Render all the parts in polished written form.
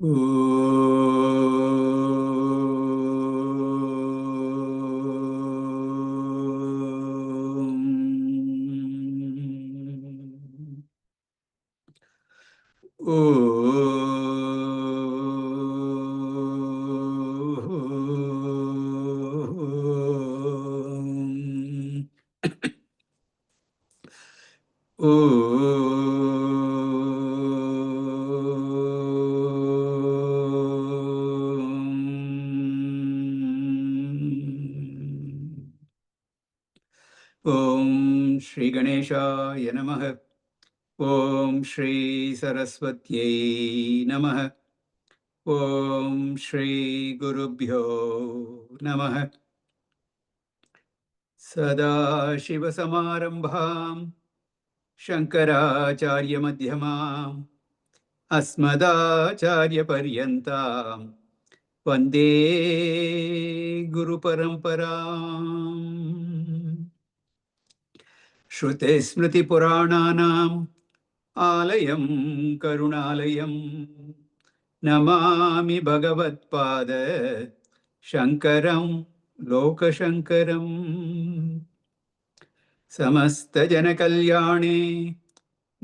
Om. Om Shri Ganeshaya Namaha. Om Shri Saraswatyai Namaha. Om Shri Gurubhyo Namaha. Sada Shiva Samarambham Shankaracharya Madhyamam Asmadacharya Paryantam Vande Guru Paramparam. Shruti Smriti Purananam Alayam Karunalayam Namami Bhagavad Pada Shankaram Lokashankaram Samasta Jana Kalyane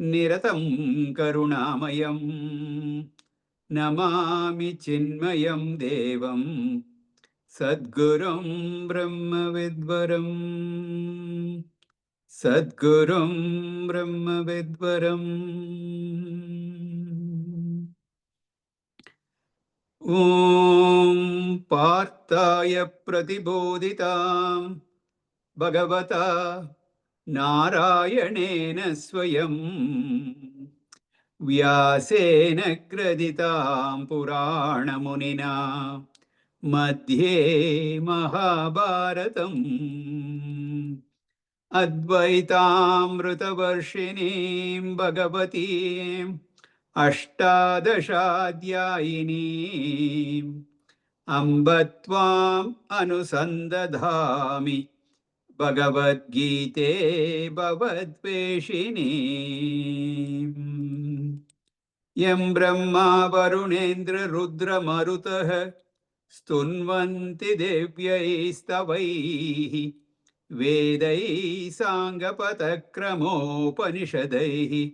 Niratam Karunamayam Namami Chinmayam Devam Sadgurum Brahma Vidvaram Sadgurum Brahma Vidvaram. Om Partaya Pratibodhitam Bhagavata Narayanena Swayam Vyasena Kraditam Purana Munina Madhye Mahabharatam Advaitamritavarshiniim Bhagavatim Ashtadashadhyayiniim Ambatvam Anusandadhami Bhagavad Gite Bhavatveshiniim Yam Brahma Varunendra Rudra Marutah Stunvanti Devyai Stavaihi Vedai Sangapatakramopanishadaihi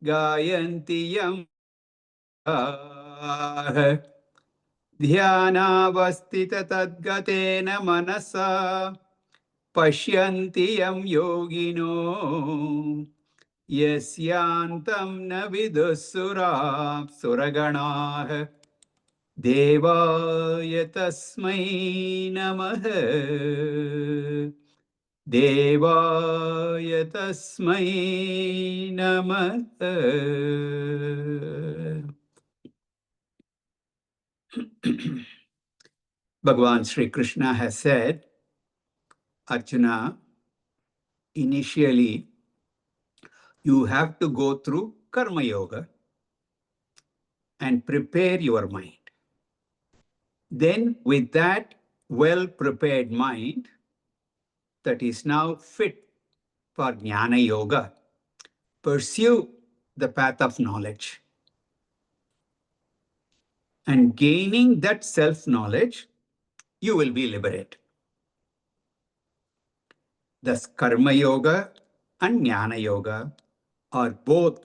Gayanti Yam Dhyanavastita Tadgatena Manasa Pashyanti Yam Yogino Yasyantam Navidusura Suraganah Devaya Tasmai Namaha Devaya Tasmai Namaha. Bhagavan Sri Krishna has said, Arjuna, initially you have to go through Karma Yoga and prepare your mind. Then with that well-prepared mind that is now fit for Jnana Yoga, pursue the path of knowledge. And gaining that self-knowledge, you will be liberated. Thus, Karma Yoga and Jnana Yoga are both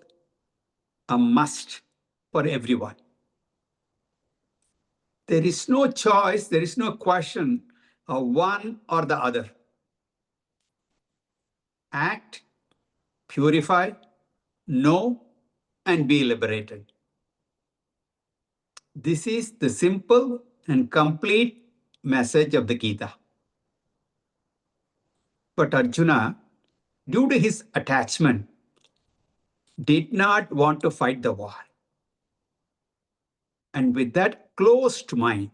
a must for everyone. There is no choice, there is no question of one or the other. Act, purify, know, and be liberated. This is the simple and complete message of the Gita. But Arjuna, due to his attachment, did not want to fight the war. And with that closed mind,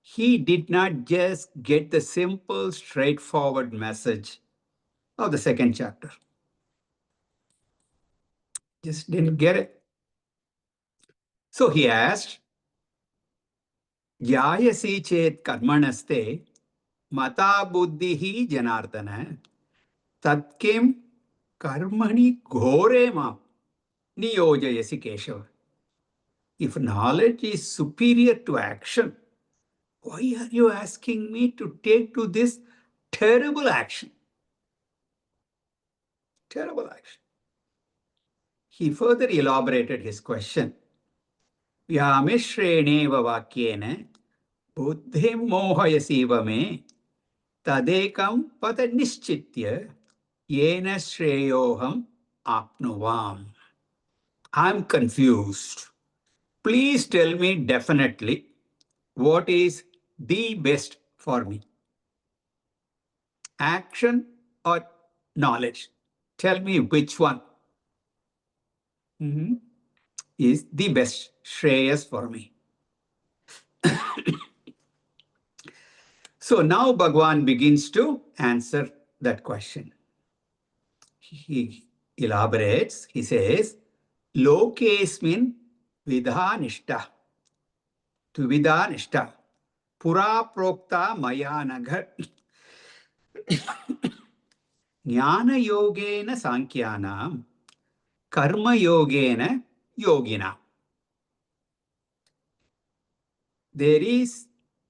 he did not just get the simple, straightforward message of the second chapter. Just didn't get it. So he asked, Jayasi chet karmanaste mata buddhihi janardana tatkim karmani ghore ma niyojayasi Keshava. If knowledge is superior to action, why are you asking me to take to this terrible action? Terrible action. He further elaborated his question. Vyamishreneva vakyena buddhim mohayasiva me tadekam pada nischitya yena shreyoham apnuvam. I'm confused. Please tell me definitely what is the best for me. Action or knowledge? Tell me which one is the best shreyas for me. So now Bhagwan begins to answer that question. He elaborates, he says, Lokesmin vidhanishta, tuvidhanishta, pura prokta mayanagar, jnana yogena sankyanam, karma yogena yogina. There is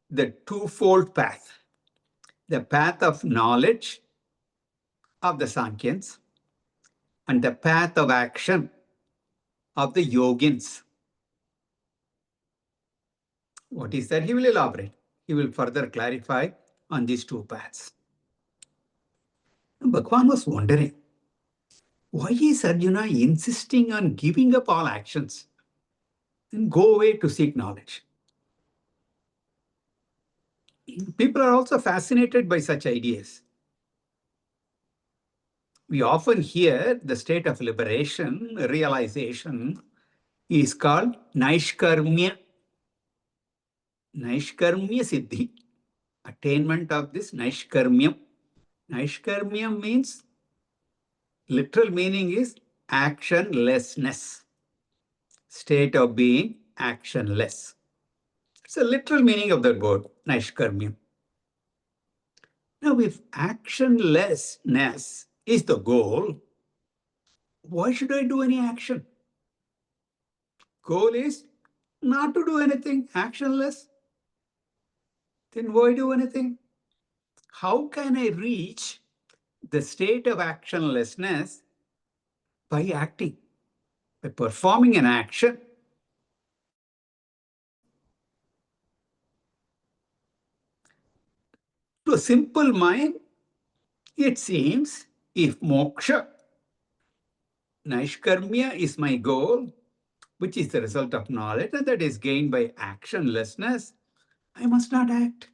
the twofold path, the path of knowledge of the Sankyans and the path of action of the yogins. What is that? He will elaborate. He will further clarify on these two paths. Bhagwan was wondering, why is Arjuna insisting on giving up all actions and go away to seek knowledge? People are also fascinated by such ideas. We often hear the state of liberation, realization, is called Naishkarmya. Naishkarmya Siddhi, attainment of this Naishkarmyam. Naishkarmyam means, literal meaning is actionlessness, state of being actionless. It's a literal meaning of that word, Naishkarmyam. Now, if actionlessness is the goal, why should I do any action? Goal is not to do anything, actionless. Then why do anything? How can I reach the state of actionlessness? By acting, by performing an action. To a simple mind, it seems if moksha, naishkarmya is my goal, which is the result of knowledge, and that is gained by actionlessness, I must not act.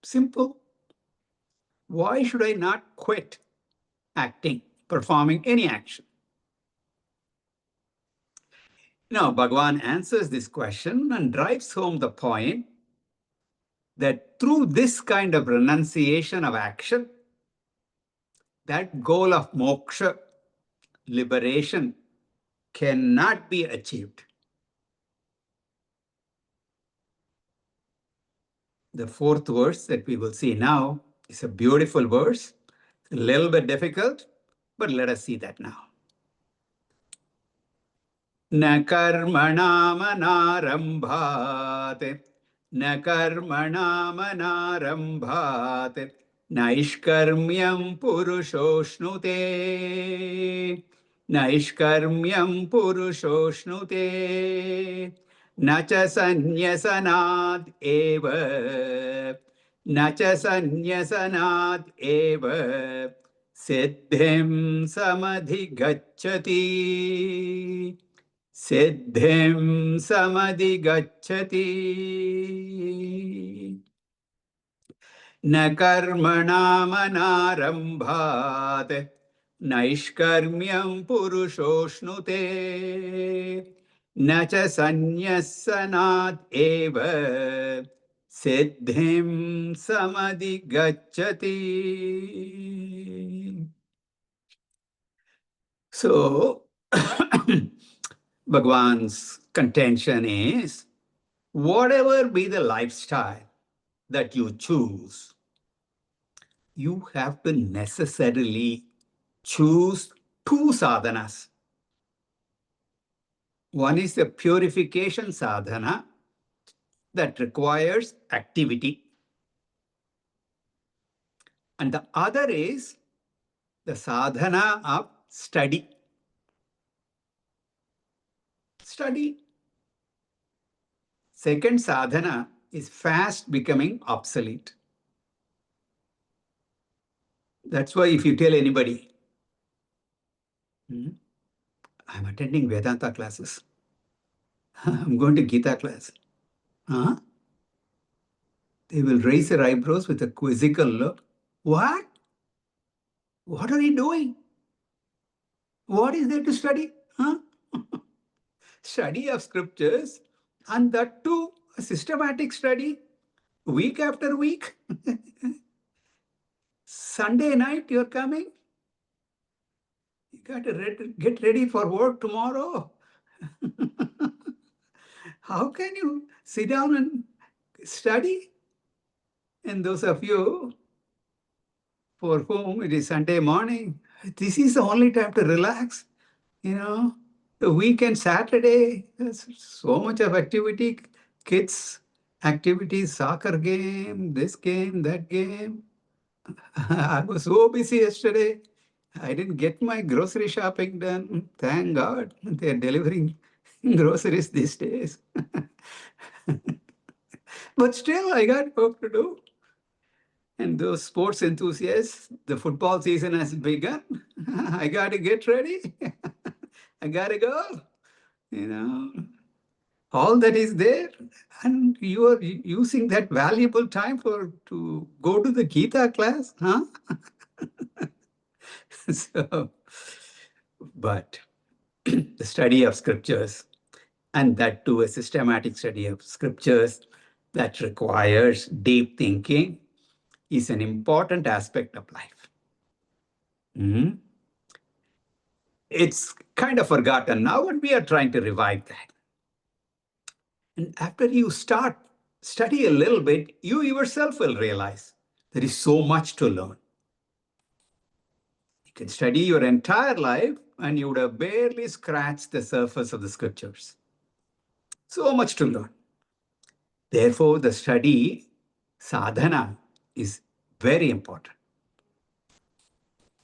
Simple. Why should I not quit acting, performing any action? Now, Bhagavan answers this question and drives home the point that through this kind of renunciation of action, that goal of moksha, liberation, cannot be achieved. The fourth verse that we will see now is a beautiful verse, a little bit difficult, but let us see that now. Na karmanam na karmanam naishkarmyam purushoshnute, naishkarmyam purushoshnute, na cha sanyasanad eva, na cha sanyasanad eva, siddhim samadhigacchati. Siddhim samadhigacchati. Na karmanam anarambhat naishkarmyam purushoshnute. Na cha sanyasanat eva siddhim samadhigacchati. So, Bhagwan's contention is, whatever be the lifestyle that you choose, you have to necessarily choose two sadhanas. One is the purification sadhana that requires activity. And the other is the sadhana of study. Study. Second sadhana is fast becoming obsolete. That's why if you tell anybody, I'm attending Vedanta classes, I'm going to Gita class, huh? They will raise their eyebrows with a quizzical look. What? What are you doing? What is there to study? Huh? Study of scriptures, and that too, a systematic study, week after week. Sunday night, you're coming. You got to get ready for work tomorrow. How can you sit down and study? And those of you for whom it is Sunday morning, this is the only time to relax. The weekend, Saturday, there's so much of activity, kids, activities, soccer game, this game, that game. I was so busy yesterday. I didn't get my grocery shopping done. Thank God they're delivering groceries these days. But still, I got work to do. And those sports enthusiasts, the football season has begun. I got to get ready. I got to go. All that is there. And you are using that valuable time to go to the Gita class, huh? But the study of scriptures, and that too a systematic study of scriptures that requires deep thinking, is an important aspect of life. It's kind of forgotten now, and we are trying to revive that. And after you study a little bit, you yourself will realize there is so much to learn. You can study your entire life and you would have barely scratched the surface of the scriptures. So much to learn. Therefore, the study, sadhana, is very important.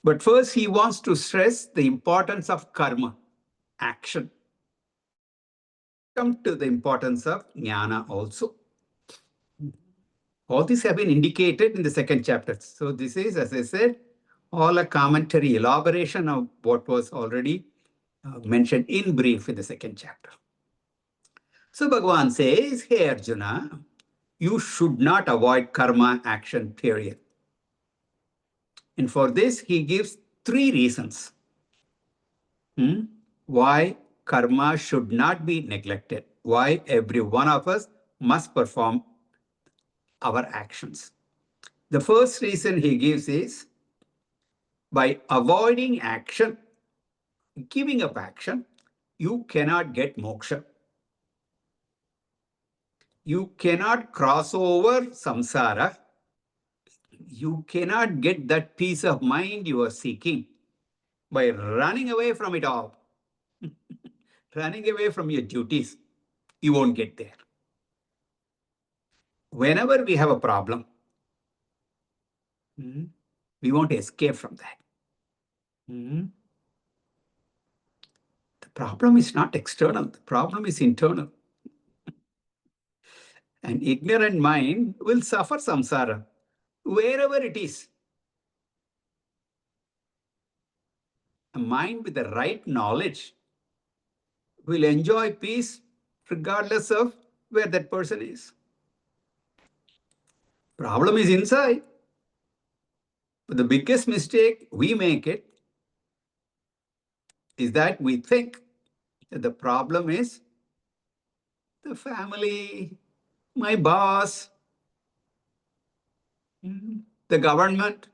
But first, he wants to stress the importance of karma, action. Come to the importance of jnana also. All these have been indicated in the second chapter. So this is, as I said, all a commentary, elaboration of what was already mentioned in brief in the second chapter. So Bhagavan says, hey Arjuna, you should not avoid karma action, period. And for this, he gives 3 reasons why karma should not be neglected, why every one of us must perform our actions. The first reason he gives is, by avoiding action, giving up action, you cannot get moksha. You cannot cross over samsara. You cannot get that peace of mind you are seeking by running away from it all. Running away from your duties, you won't get there. Whenever we have a problem, we want to escape from that. The problem is not external, the problem is internal. An ignorant mind will suffer samsara, wherever it is. A mind with the right knowledge will enjoy peace regardless of where that person is. Problem is inside. But the biggest mistake we make it is that we think that the problem is the family, my boss, the government.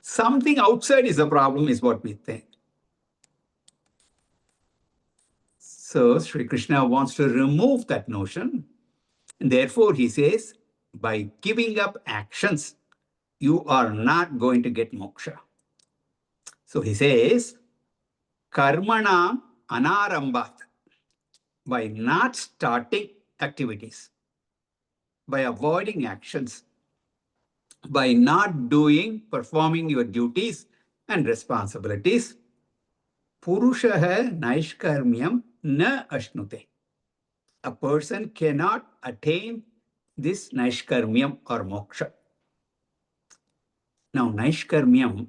Something outside is the problem, is what we think. So Sri Krishna wants to remove that notion. And therefore, he says, by giving up actions, you are not going to get moksha. So he says, karmanam anarambat, by not starting activities, by avoiding actions, by not performing your duties and responsibilities, Purushaha Naishkarmyam na ashnute. A person cannot attain this Naishkarmyam or moksha. Now, Naishkarmyam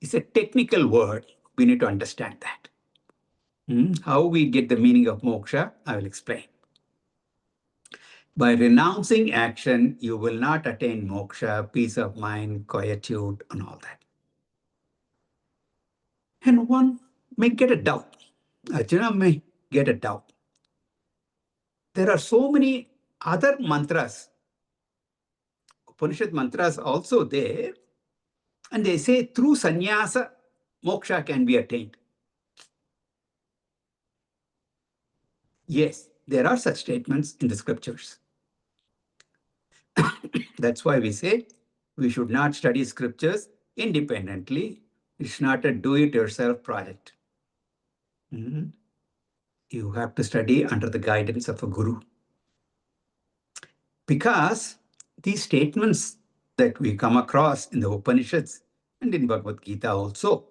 is a technical word. We need to understand that. How we get the meaning of moksha, I will explain. By renouncing action, you will not attain moksha, peace of mind, quietude, and all that. And one may get a doubt. Arjuna may get a doubt. There are so many other mantras, Upanishad mantras also there, and they say through sannyasa, moksha can be attained. Yes, there are such statements in the scriptures. That's why we say we should not study scriptures independently. It's not a do-it-yourself project. You have to study under the guidance of a guru. Because these statements that we come across in the Upanishads and in Bhagavad Gita also,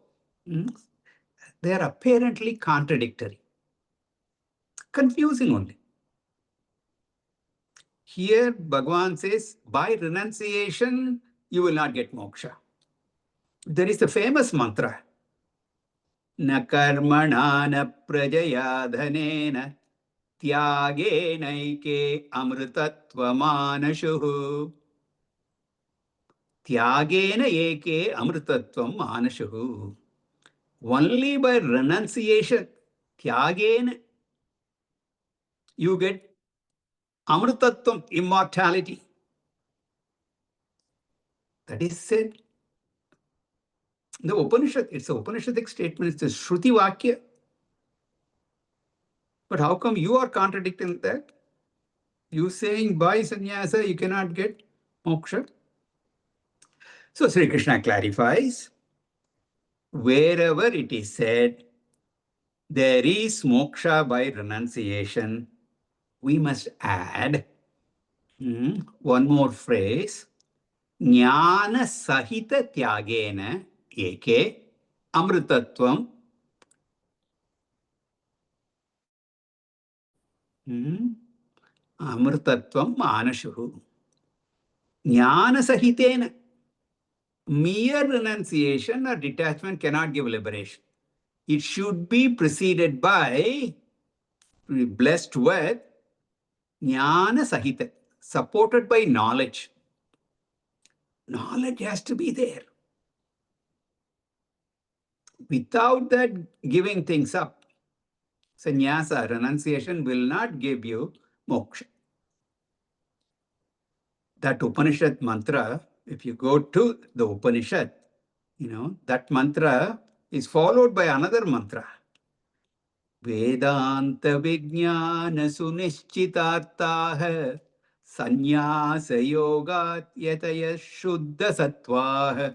they are apparently contradictory, confusing only. Here, Bhagavan says, by renunciation, you will not get moksha. There is a famous mantra, na karmana na prajaya dhanena tyage amritatva manashuhu. Tyagena eke amritatvam manashuhu. Only by renunciation, tyagena, you get amritatvam, immortality. That is said. The Upanishad, it's an Upanishadic statement, it's a Shruti Vakya. But how come you are contradicting that? You saying by sannyasa you cannot get moksha? So Sri Krishna clarifies, wherever it is said, there is moksha by renunciation, we must add one more phrase, jnana sahita tyagena eke amritatvam amritatvam manashuhu. Jnana sahitena. Mere renunciation or detachment cannot give liberation. It should be preceded by, blessed with, jnana sahita, supported by knowledge. Knowledge has to be there. Without that giving things up, sannyasa, renunciation will not give you moksha. That Upanishad mantra, if you go to the Upanishad, that mantra is followed by another mantra. Vedanta Vijnana Sunishchitartah Sannyasa Yogat Yataya Shuddha Sattvaha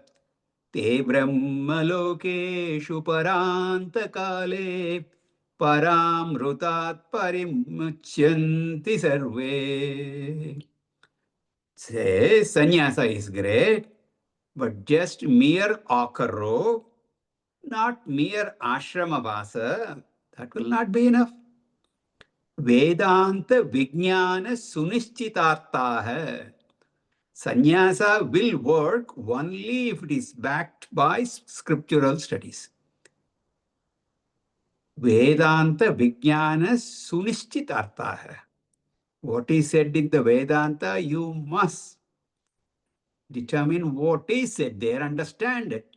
Te Brahma Lokeshu Paranta Kale Paramrutat Parimucyanti Sarve. Say, sannyasa is great, but just mere akaro, not mere ashramavasa, that will not be enough. Vedanta Vijnana Sunishchitartah. Sannyasa will work only if it is backed by scriptural studies. Vedanta Vijnana Sunishchitartah. What is said in the Vedanta, you must determine what is said there, understand it.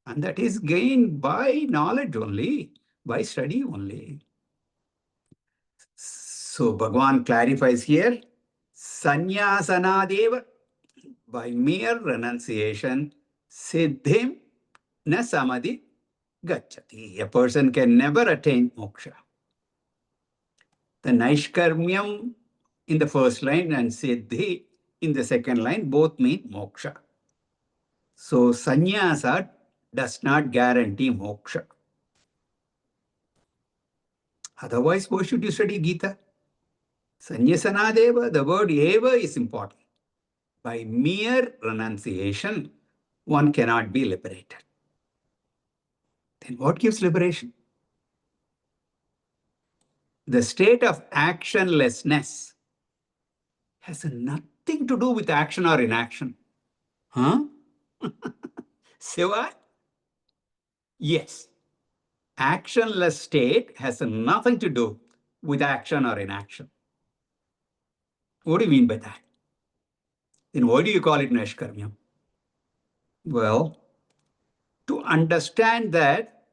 And that is gained by knowledge only, by study only. So Bhagavan clarifies here, sanyasanadeva, by mere renunciation, siddhim na samadhi gacchati. A person can never attain moksha. The Naishkarmyam in the first line and siddhi in the second line both mean moksha. So sannyasa does not guarantee moksha. Otherwise, why should you study Gita? Sanyasanadeva, the word eva is important. By mere renunciation, one cannot be liberated. Then what gives liberation? The state of actionlessness has nothing to do with action or inaction. Huh? Say what? Yes. Actionless state has nothing to do with action or inaction. What do you mean by that? Then why do you call it Naishkarmyam? Well, to understand that,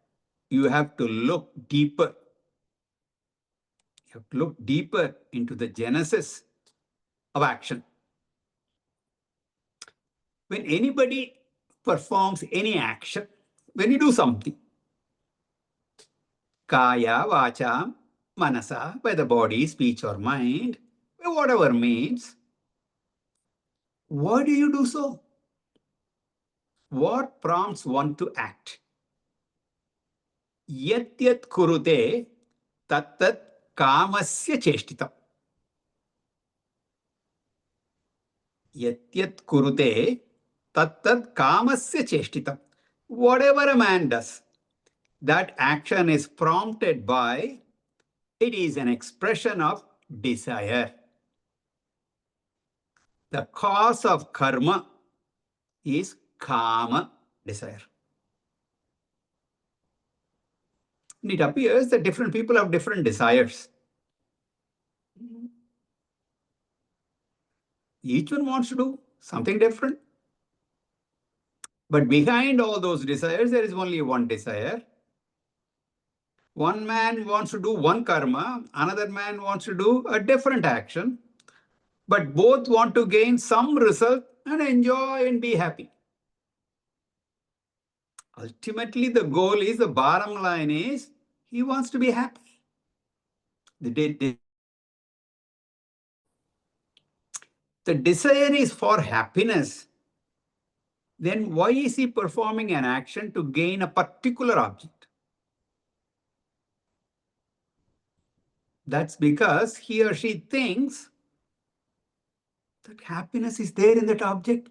you have to look deeper. You have to look deeper into the genesis of action. When anybody performs any action, when you do something, kaya, vacha, manasa, by the body, speech or mind, by whatever means, why do you do so? What prompts one to act? Yat yat kurute tat tat kamasya cheshtitam. Yat yat kurute tat tat kamasya cheshtitam. Whatever a man does, that action is prompted by, it is an expression of desire. The cause of karma is kama, desire. And it appears that different people have different desires. Each one wants to do something different. But behind all those desires, there is only one desire. One man wants to do one karma, another man wants to do a different action, but both want to gain some result and enjoy and be happy. Ultimately, the goal is, the bottom line is, he wants to be happy. The desire is for happiness. Then why is he performing an action to gain a particular object? That's because he or she thinks that happiness is there in that object.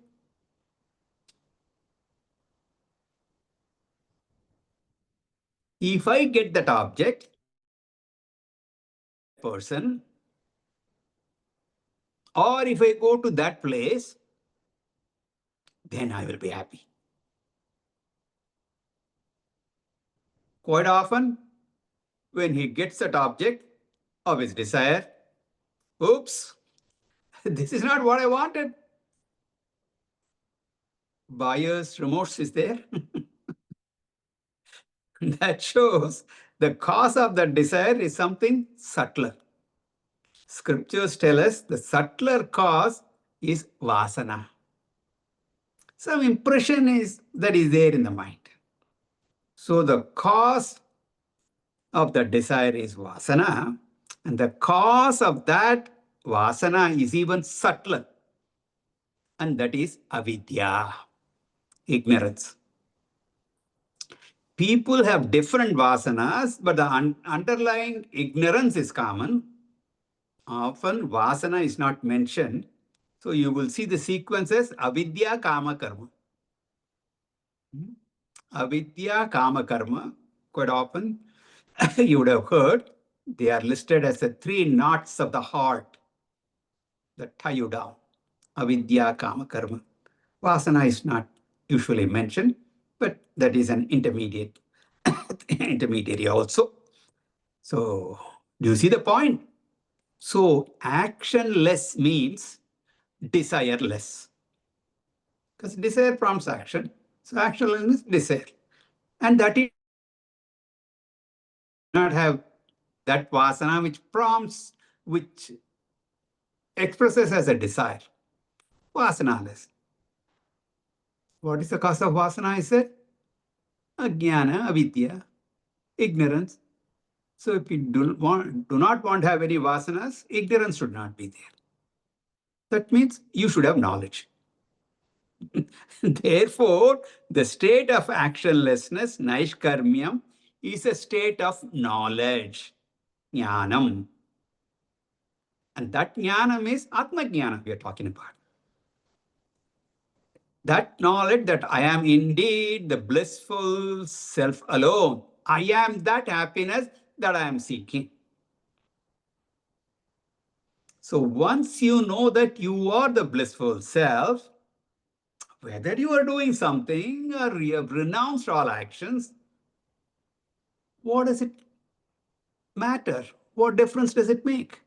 If I get that object, person, or if I go to that place, then I will be happy. Quite often, when he gets that object of his desire, oops, this is not what I wanted. Buyer's remorse is there. That shows the cause of that desire is something subtler. Scriptures tell us the subtler cause is vasana. Some impression that is there in the mind. So the cause of the desire is vasana, and the cause of that vasana is even subtler, and that is avidya, ignorance. People have different vasanas, but the underlying ignorance is common. Often vasana is not mentioned. So you will see the sequences avidya, kama, karma. Avidya, kama, karma. Quite often you would have heard they are listed as the 3 knots of the heart that tie you down. Avidya, kama, karma. Vasana is not usually mentioned, but that is an intermediary also. So do you see the point? So actionless means desireless. Because desire prompts action. So actionless means desire. And that is not have that vasana which prompts, which expresses as a desire. Vasanaless. What is the cause of vasana, I said? Ajnana, avidya, ignorance. So if you do not want to have any vasanas, ignorance should not be there. That means you should have knowledge. Therefore, the state of actionlessness, naishkarmyam, is a state of knowledge. jnanam. And that jnanam is Atma Jnana we are talking about. That knowledge that I am indeed the blissful self alone. I am that happiness that I am seeking. So once you know that you are the blissful self, whether you are doing something or you have renounced all actions, what does it matter? What difference does it make?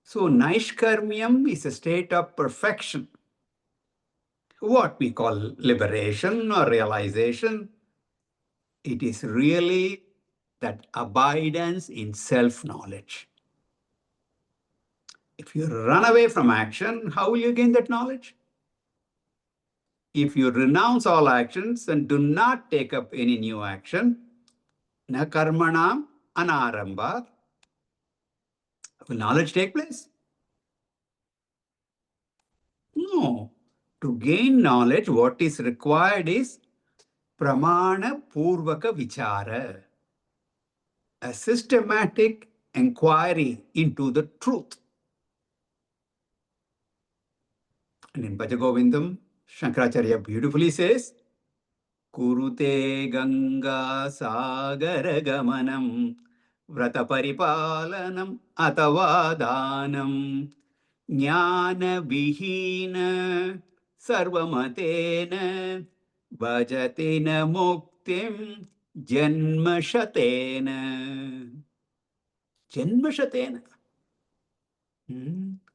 So Naishkarmyam is a state of perfection, what we call liberation or realization. It is really that abidance in self-knowledge. If you run away from action, how will you gain that knowledge? If you renounce all actions and do not take up any new action, na karmanam anarambha, will knowledge take place? No. To gain knowledge, what is required is pramana purvaka vichara, a systematic inquiry into the truth. And in Bhajagovindam, Shankaracharya beautifully says, Kurute Ganga Sagara Gamanam Vrata Paripalanam Atavadanam Jnana Vihina Sarvamatena Bhajatina Muktim Janmashatena. Janmashatena.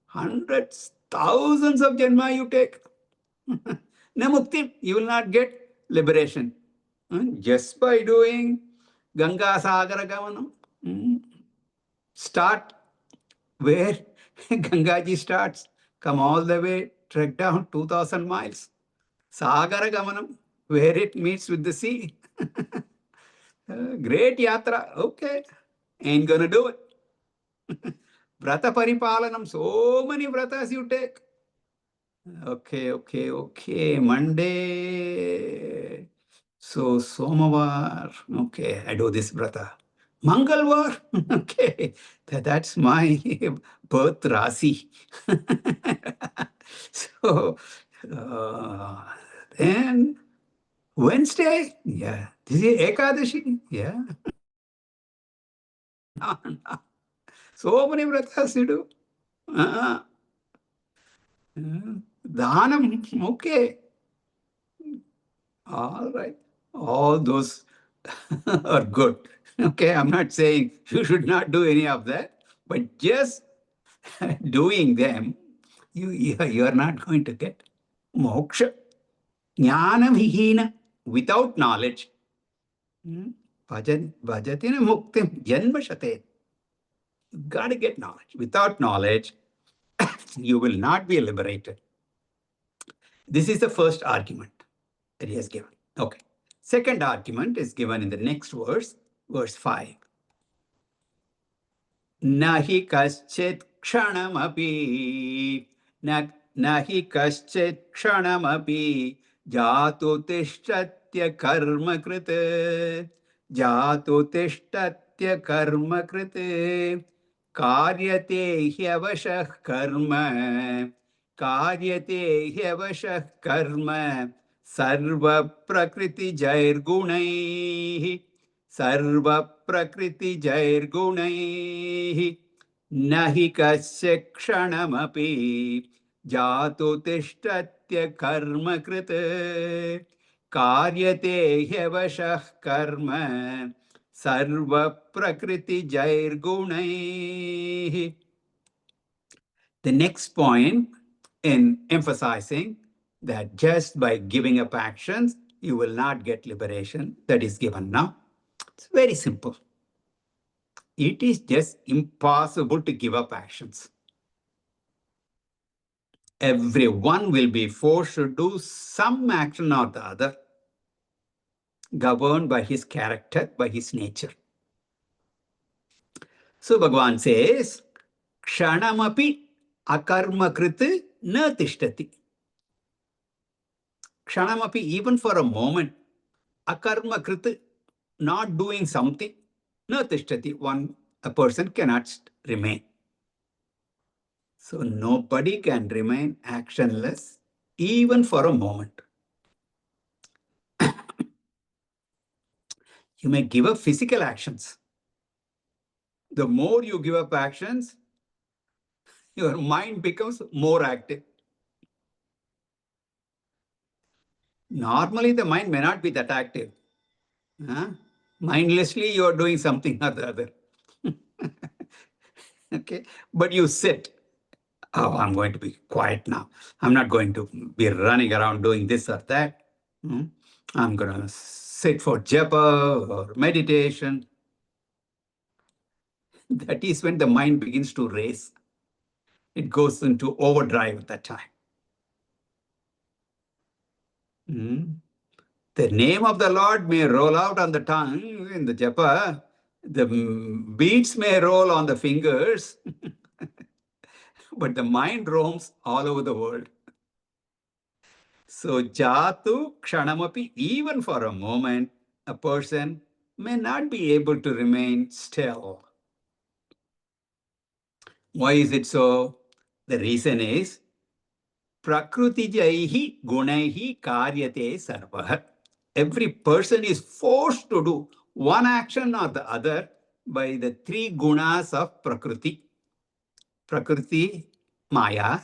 Hundreds, thousands of janma you take. Namukti, you will not get liberation. Just by doing Ganga Sagara Gamanam. Start where Gangaji starts. Come all the way, trek down 2,000 miles. Sagara Gamanam, where it meets with the sea. Great yatra. Okay. Ain't gonna do it. Vrata Paripalanam, so many vratas you take. Okay. Monday. So Somavar. Okay, I do this vrata. Mangalwar. Okay, that's my birth rasi. So then Wednesday. Yeah. This is Ekadashi. Yeah. So many vratas you do. Dhanam. Okay. All right. All those are good. Okay, I'm not saying you should not do any of that, but just doing them, you are not going to get moksha. Jnana vihina, without knowledge. Bhajatina muktim janmashate. You got to get knowledge. Without knowledge, you will not be liberated. This is the first argument that he has given. Okay. Second argument is given in the next verse, verse 5. Nahi kaschit kshanamapi, nahi kaschit kshanamapi, jato tishtatya karma krite, jato tishtatya karma krite, karyate hyavashah karma, karyate hyavashah karma, sarva prakriti jair gunai, sarva prakriti jair gunai, nahi kasya kshanamapi jato tishtatya karma krite, karyate hyavashah karma, sarva prakriti jair gunai. The next point in emphasizing that just by giving up actions, you will not get liberation, that is given now. It's very simple. It is just impossible to give up actions. Everyone will be forced to do some action or the other, governed by his character, by his nature. So Bhagavan says, Kshanamapi akarma kriti na tishtati. Kshanamapi, even for a moment, akarma kriti, not doing something, na tishtati. A person cannot remain. So nobody can remain actionless even for a moment. You may give up physical actions. The more you give up actions, your mind becomes more active. Normally, the mind may not be that active. Mindlessly, you are doing something or the other. Okay, but you sit. Oh, I'm going to be quiet now. I'm not going to be running around doing this or that. I'm going to sit for japa or meditation. That is when the mind begins to race. It goes into overdrive at that time. The name of the Lord may roll out on the tongue in the japa. The beads may roll on the fingers, but the mind roams all over the world. So jatu kshanamapi, even for a moment, a person may not be able to remain still. Why is it so? The reason is prakrutijaihi gunaihi karyate sarvah. Every person is forced to do one action or the other by the three gunas of Prakriti. Prakriti, Maya,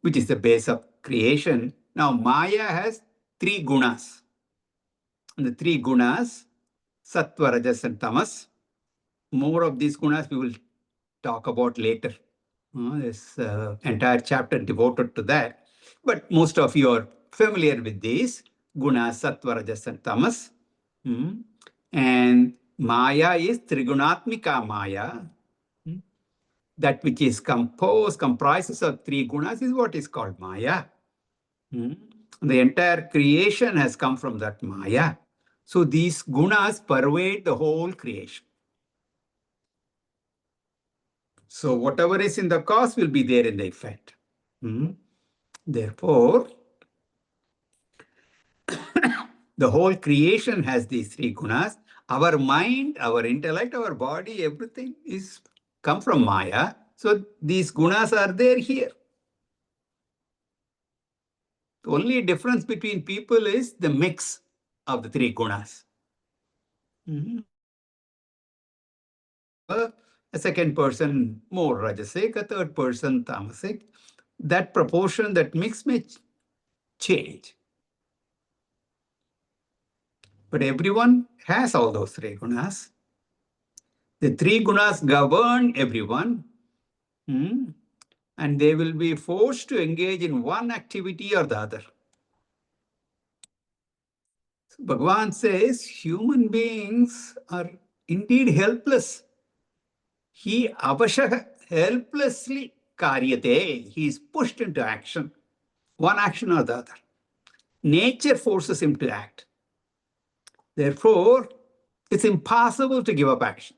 which is the base of creation. Now, Maya has three gunas. And the three gunas, Sattva, Rajas, and Tamas. More of these gunas we will talk about later. There's entire chapter devoted to that. But most of you are familiar with these gunas, Sattva, Rajas, and Tamas. And Maya is Trigunatmika Maya. That which is comprises of three gunas is what is called Maya. The entire creation has come from that Maya. So these gunas pervade the whole creation. So whatever is in the cause will be there in the effect. Therefore, the whole creation has these three gunas. Our mind, our intellect, our body, everything is come from Maya. So these gunas are there here. The only difference between people is the mix of the three gunas. A second person more rajasic, a third person tamasic. That proportion, that mix may change. But everyone has all those three gunas. The three gunas govern everyone, and they will be forced to engage in one activity or the other. So Bhagavan says human beings are indeed helpless. He avashah, helplessly karyate. He is pushed into action, one action or the other. Nature forces him to act. Therefore, it's impossible to give up action.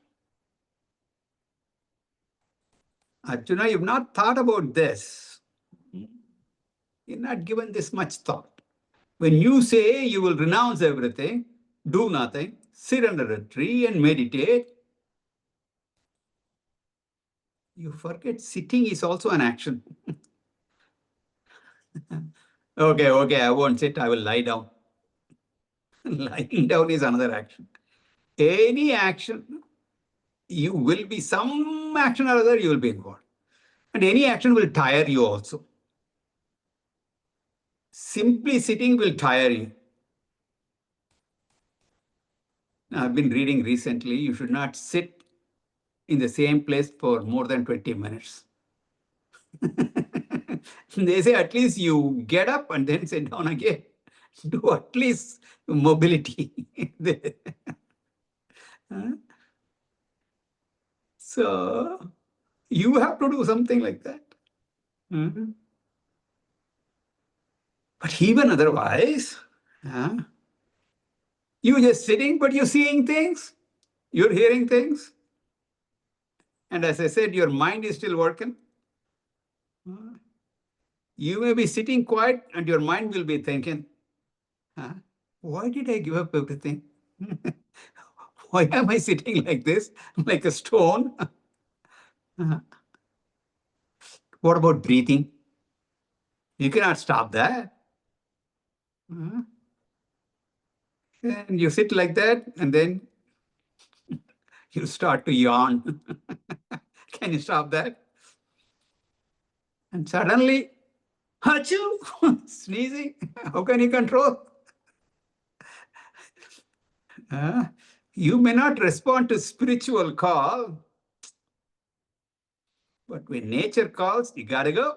Arjuna, you've not thought about this. You've not given this much thought. When you say you will renounce everything, do nothing, sit under a tree and meditate, you forget sitting is also an action. Okay, I won't sit, I will lie down. Lying down is another action. Any action, you will be some action or other, you will be involved. And any action will tire you also. Simply sitting will tire you. Now, I've been reading recently, you should not sit in the same place for more than 20 minutes. They say at least you get up and then sit down again. Do at least mobility. So you have to do something like that. But even otherwise, you're just sitting, but you're seeing things, you're hearing things. And as I said, your mind is still working. You may be sitting quiet and your mind will be thinking, why did I give up everything? Why am I sitting like this, like a stone? What about breathing? You cannot stop that. And you sit like that, and then you start to yawn. Can you stop that? And suddenly, achoo, sneezing. How can you control? You may not respond to spiritual call, but when nature calls, you gotta go.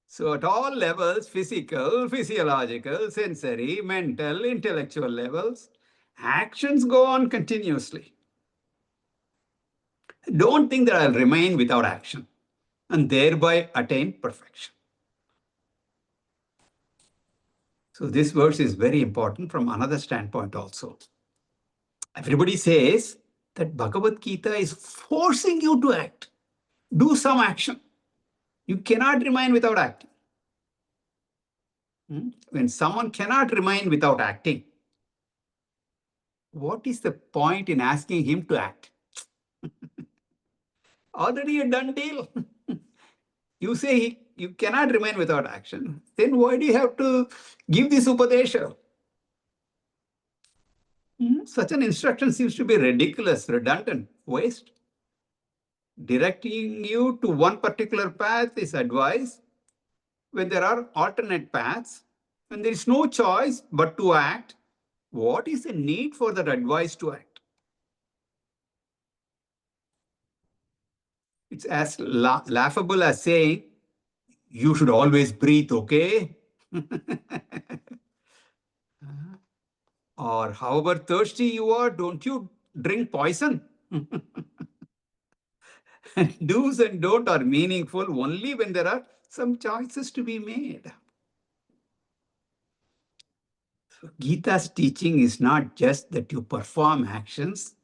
So at all levels, physical, physiological, sensory, mental, intellectual levels, actions go on continuously. Don't think that I'll remain without action and thereby attain perfection. So this verse is very important from another standpoint also. Everybody says that Bhagavad Gita is forcing you to act. Do some action. You cannot remain without acting. When someone cannot remain without acting, what is the point in asking him to act? Already a done deal. You say you cannot remain without action. Then why do you have to give this upadesha? Such an instruction seems to be ridiculous, redundant, waste. Directing you to one particular path is advice. When there are alternate paths, when there is no choice but to act, what is the need for that advice to act? It's as laughable as saying, you should always breathe, okay? Or however thirsty you are, don't you drink poison? Do's and don'ts are meaningful only when there are some choices to be made. So Gita's teaching is not just that you perform actions,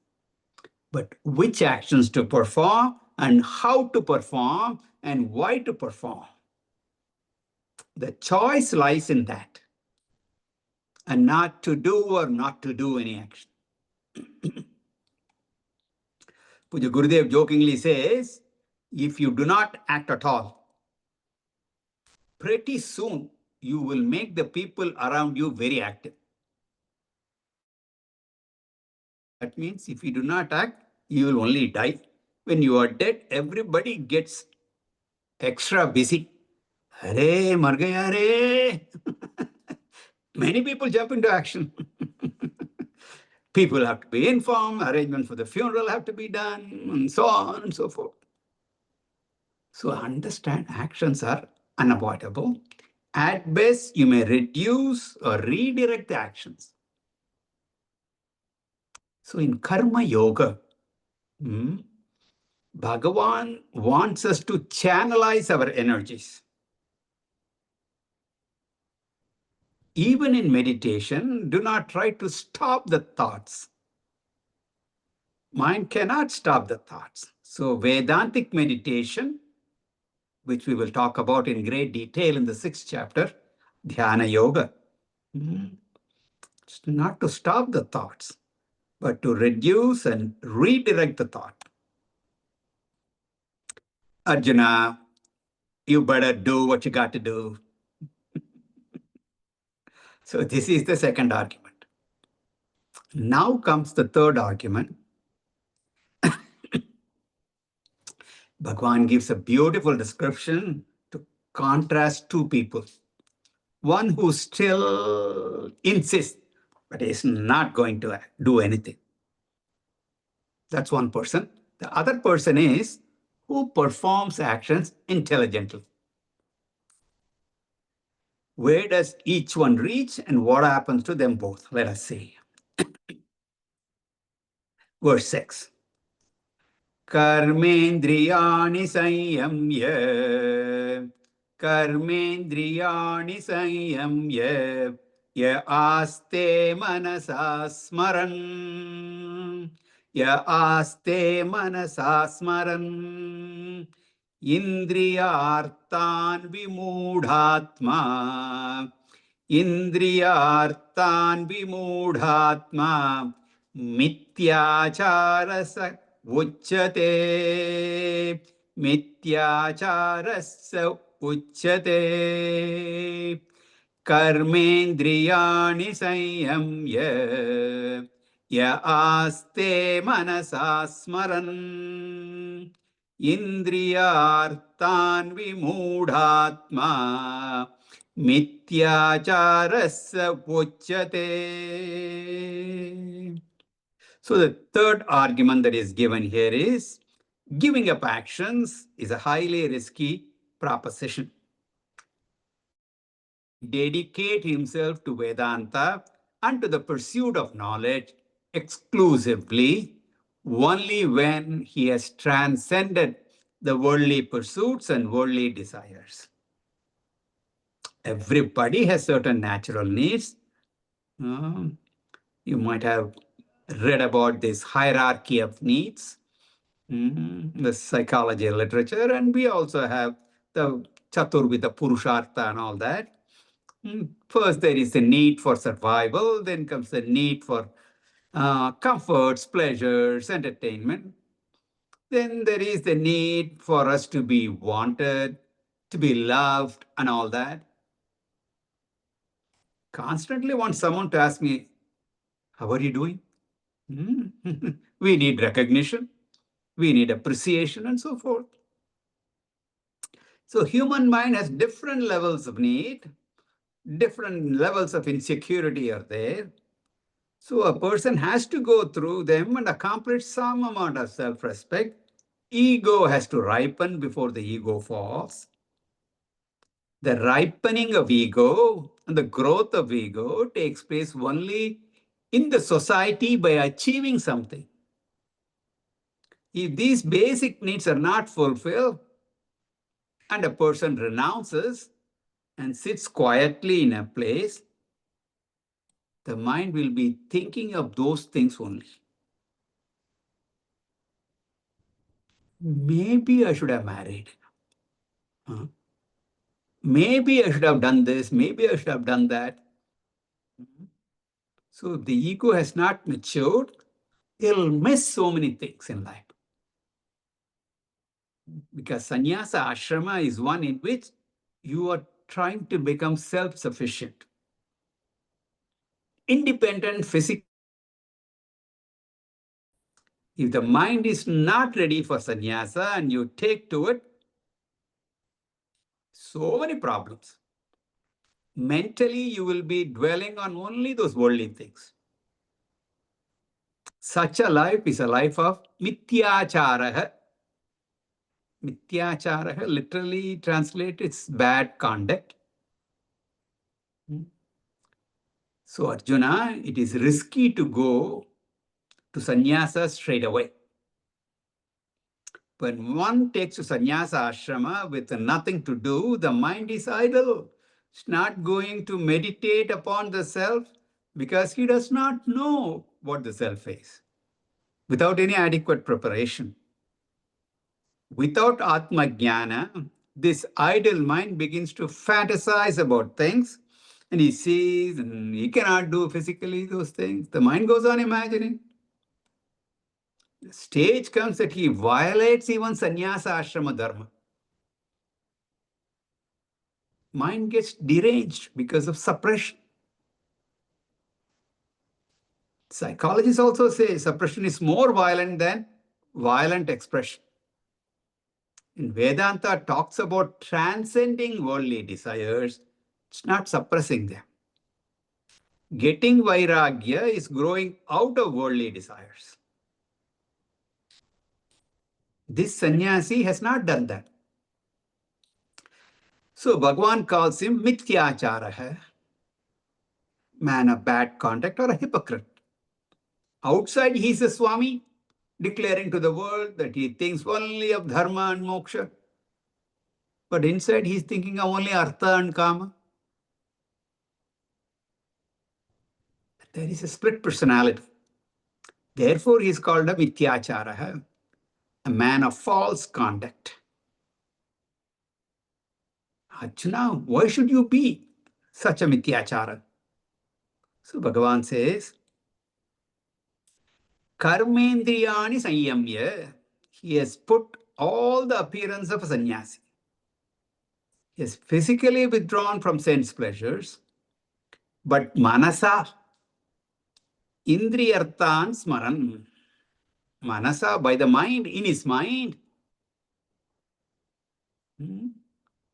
but which actions to perform and how to perform and why to perform. The choice lies in that, and not to do or not to do any action. Puja Gurudev jokingly says, if you do not act at all, pretty soon you will make the people around you very active. That means if you do not act, you will only die. When you are dead, everybody gets extra busy. Hare, mar gaya re. Many people jump into action. People have to be informed, arrangements for the funeral have to be done, and so on and so forth. So understand actions are unavoidable. At best, you may reduce or redirect the actions. So in Karma Yoga, Bhagavan wants us to channelize our energies. Even in meditation, do not try to stop the thoughts. Mind cannot stop the thoughts. So Vedantic meditation, which we will talk about in great detail in the 6th chapter, Dhyana Yoga, it's not to stop the thoughts, but to reduce and redirect the thought. Arjuna, you better do what you got to do. So this is the second argument. Now comes the third argument. Bhagwan gives a beautiful description to contrast two people. One who still insists, but is not going to do anything. That's one person. The other person is who performs actions intelligently. Where does each one reach and what happens to them both? Let us see. Verse 6. Karmendriyani sanyamya. Karmendriyani sanyamya. Ya aste manasa smaran. Ya aste manasa smaran. Indriyartan vimudhatma. Indriyartan vimudhatma. Mityacharasa uchyate. Mityacharasa uchyate. Karmendriyani sanyamya ya aste manasa smaran indriyartan vimudhatma mityacharasya uchyate. So the third argument that is given here is giving up actions is a highly risky proposition. Dedicate himself to Vedanta and to the pursuit of knowledge exclusively only when he has transcended the worldly pursuits and worldly desires. Everybody has certain natural needs. You might have read about this hierarchy of needs, the psychology literature, and we also have the Chaturvida Purushartha and all that. First, there is the need for survival, then comes the need for comforts, pleasures, entertainment. Then there is the need for us to be wanted, to be loved, and all that. Constantly want someone to ask me, how are you doing? We need recognition, we need appreciation, and so forth. So human mind has different levels of need, different levels of insecurity are there. So a person has to go through them and accomplish some amount of self-respect. Ego has to ripen before the ego falls. The ripening of ego and the growth of ego takes place only in the society by achieving something. If these basic needs are not fulfilled and a person renounces and sits quietly in a place, the mind will be thinking of those things only. Maybe I should have married. Maybe I should have done this. Maybe I should have done that. So the ego has not matured. It'll miss so many things in life. Because sannyasa ashrama is one in which you are trying to become self-sufficient, independent physically. If the mind is not ready for sannyasa and you take to it, so many problems. Mentally, you will be dwelling on only those worldly things. Such a life is a life of mityacharaha. Mityacharaha literally translates its bad conduct. So Arjuna, it is risky to go to sannyasa straight away. When one takes to sannyasa ashrama with nothing to do, the mind is idle. It's not going to meditate upon the self because he does not know what the self is without any adequate preparation. Without Atma Jnana, this idle mind begins to fantasize about things and he sees and he cannot do physically those things. The mind goes on imagining. The stage comes that he violates even sannyasa ashrama dharma. Mind gets deranged because of suppression. Psychologists also say suppression is more violent than violent expression. And Vedanta talks about transcending worldly desires. It's not suppressing them. Getting vairagya is growing out of worldly desires. This sannyasi has not done that. So Bhagavan calls him mithyacharaha, man of bad conduct or a hypocrite. Outside he is a Swami, declaring to the world that he thinks only of dharma and moksha. But inside he is thinking of only artha and kama. There is a split personality. Therefore he is called a mithyacharaha, a man of false conduct. Arjuna, why should you be such a mithyachara? So Bhagavan says, Karmendriyani Sanyamya. He has put all the appearance of a sannyasi. He is physically withdrawn from sense pleasures, but manasa, indriyarthan smaran. Manasa, by the mind, in his mind,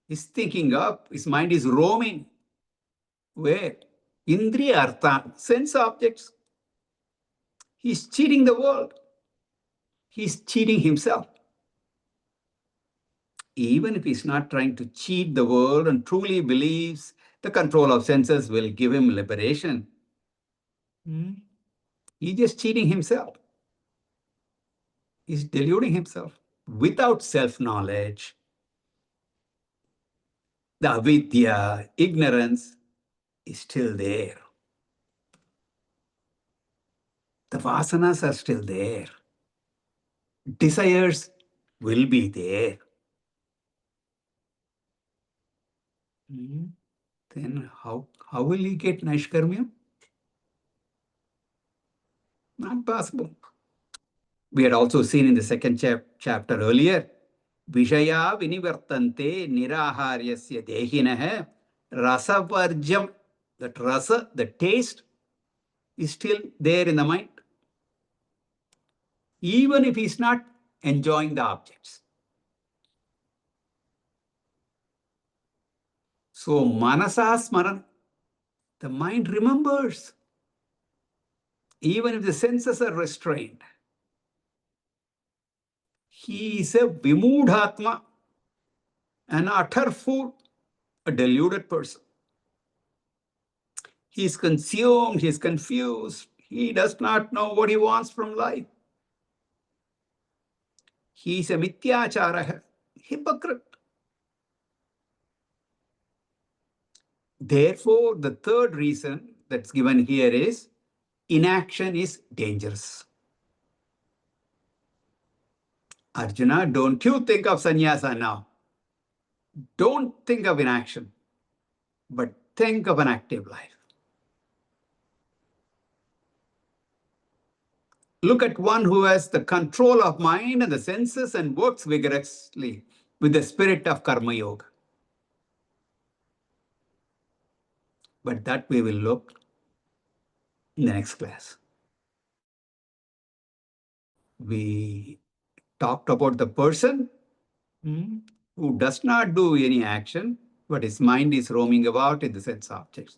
is thinking up, his mind is roaming. Where? Indriyarthan, sense objects. He's cheating the world. He's cheating himself. Even if he's not trying to cheat the world and truly believes the control of senses will give him liberation, he's just cheating himself. He's deluding himself. Without self-knowledge, the avidya, ignorance, is still there. The vasanas are still there. Desires will be there. Then how will he get Naishkarmya? Not possible. We had also seen in the second chapter earlier, Vishaya vinivartante niraharyasya dehinah rasavarjam. That rasa, the taste, is still there in the mind. Even if he's not enjoying the objects. So manasa smaran, the mind remembers. Even if the senses are restrained. He is a vimudhatma, an utter fool, a deluded person. He is consumed, he is confused, he does not know what he wants from life. He is a mithyachara, hypocrite. Therefore, the third reason that's given here is inaction is dangerous. Arjuna, don't you think of sannyasa now. Don't think of inaction, but think of an active life. Look at one who has the control of mind and the senses and works vigorously with the spirit of karma yoga. But that we will look in the next class. We talked about the person who does not do any action, but his mind is roaming about in the sense objects.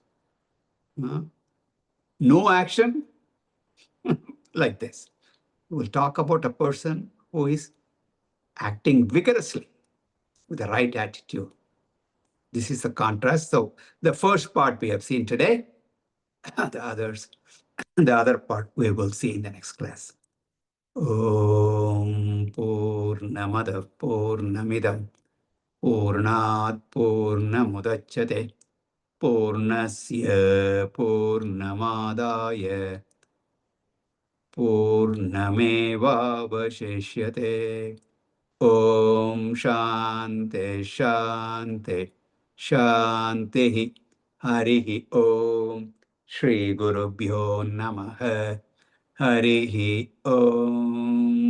No action, like this. We'll talk about a person who is acting vigorously with the right attitude. This is the contrast. So the first part we have seen today, the other part we will see in the next class. Om Purnamada Purnamidam Purnat Purnamudachyate Purnasya Purnamadaya Purnamevavashishyate. Om Shanti Shanti Shanti Harihi Om Shri Gurubhyo Namaha Harihi Om.